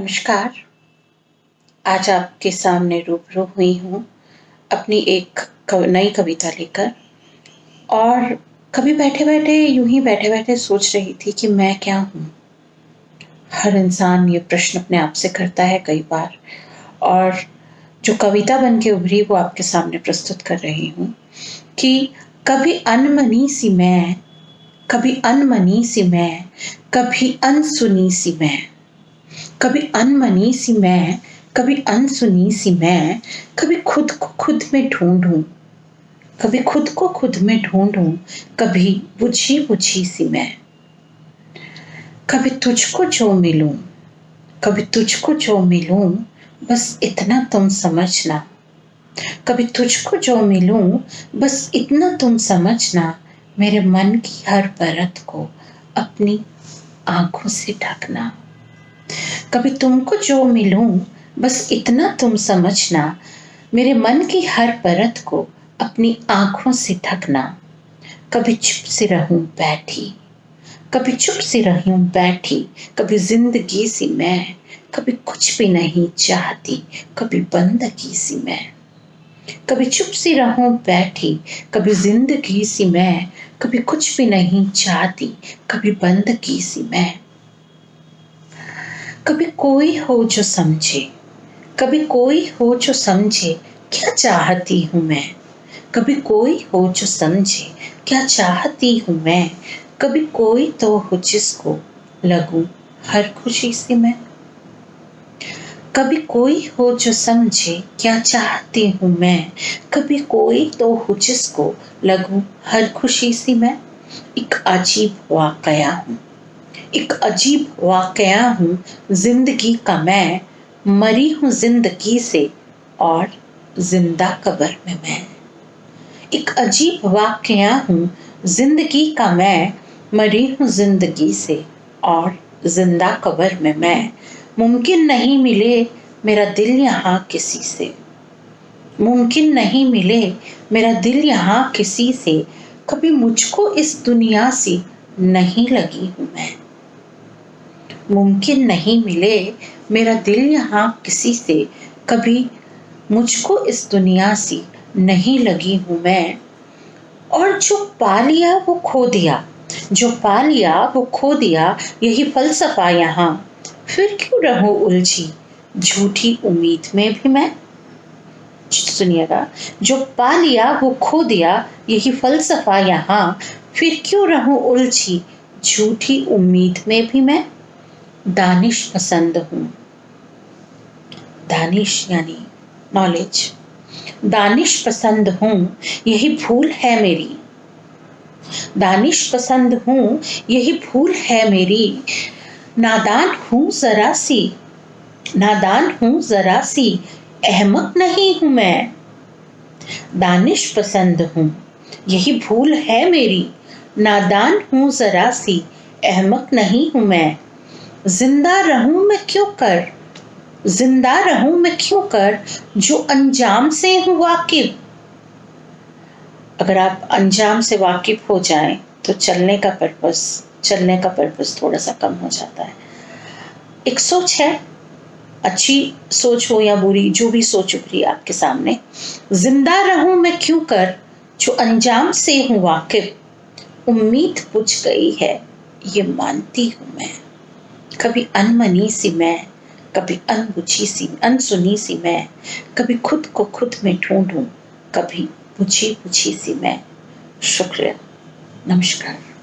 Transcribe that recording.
नमस्कार। आज आपके सामने रूबरू हुई हूँ अपनी एक नई कविता लेकर। और कभी बैठे-बैठे यूँ ही बैठे-बैठे सोच रही थी कि मैं क्या हूँ? हर इंसान ये प्रश्न अपने आप से करता है कई बार। और जो कविता बन के उभरी वो आपके सामने प्रस्तुत कर रही हूँ कि कभी अनमनी सी मैं, कभी अनमनी सी मैं, कभी अनसुनी सी मैं। कभी अनमनी सी मैं, कभी अनसुनी सी मैं, कभी खुद को खुद में ढूंढूं, कभी खुद को खुद में ढूंढूं, कभी बुझी बुझी सी मैं। कभी तुझको जो मिलूं, कभी तुझको जो मिलूं, बस इतना तुम समझना। कभी तुझको जो मिलूं, बस इतना तुम समझना, मेरे मन की हर परत को अपनी आंखों से ढकना। कभी तुमको जो मिलूं, बस इतना तुम समझना, मेरे मन की हर परत को अपनी आंखों से ढकना। कभी चुप से रहूं बैठी, कभी चुप से रहूं बैठी, कभी जिंदगी सी मैं, कभी कुछ भी नहीं चाहती, कभी बंदगी सी मैं। कभी चुप से रहूं बैठी, कभी जिंदगी सी मैं, कभी कुछ भी नहीं चाहती, कभी बंदगी सी मैं। कभी कोई हो जो समझे, कभी कोई हो जो समझे, क्या चाहती हूँ मैं। कभी कोई हो जो समझे, क्या चाहती हूँ मैं। कभी कोई तो हो जिसको लगूं हर खुशी से मैं। कभी कोई हो जो समझे, क्या चाहती हूँ मैं। कभी कोई तो हो जिसको लगूं हर खुशी से मैं। एक अजीब वाकया हूँ, एक अजीब वाकया हूँ जिंदगी का मैं। मरी हूँ जिंदगी से और जिंदा कब्र में मैं। एक अजीब वाकया हूँ जिंदगी का मैं। मरी हूँ जिंदगी से और जिंदा कब्र में मैं। मुमकिन नहीं मिले मेरा दिल यहाँ किसी से, मुमकिन नहीं मिले मेरा दिल यहाँ किसी से। कभी मुझको इस दुनिया से नहीं लगी हूँ मैं। मुमकिन नहीं मिले मेरा दिल यहाँ किसी से, कभी मुझको इस दुनिया से नहीं लगी हूँ मैं। और जो पा लिया वो खो दिया, जो पा लिया वो खो दिया, यही फलसफा यहाँ। फिर क्यों रहूं उलझी झूठी उम्मीद में भी मैं। सुनिएगा, जो पा लिया वो खो दिया, यही फलसफा यहाँ। फिर क्यों रहूं उलझी झूठी उम्मीद में भी मैं। दानिश पसंद हूँ, दानिश यानी नॉलेज। दानिश पसंद हूँ यही भूल है मेरी, दानिश पसंद हूँ यही भूल है मेरी। नादान हूँ जरा सी, नादान हूँ जरा सी, अहमक नहीं हूँ मैं। दानिश पसंद हूँ यही भूल है मेरी, नादान हूँ जरा सी, अहमक नहीं हूँ मैं। जिंदा रहूं मैं क्यों कर, जिंदा रहूं मैं क्यों कर, जो अंजाम से हूं वाकिफ। अगर आप अंजाम से वाकिफ हो जाएं तो चलने का पर्पस थोड़ा सा कम हो जाता है। एक सोच है, अच्छी सोच हो या बुरी, जो भी सोच उभरी आपके सामने। जिंदा रहूं मैं क्यों कर, जो अंजाम से हूं वाकिफ। उम्मीद बुझ गई है ये मानती हूं मैं। कभी अनमनी सी मैं, कभी अनबुझी सी अनसुनी सी मैं। कभी खुद को खुद में ढूंढूं, कभी बुझी बुझी सी मैं। शुक्रिया, नमस्कार।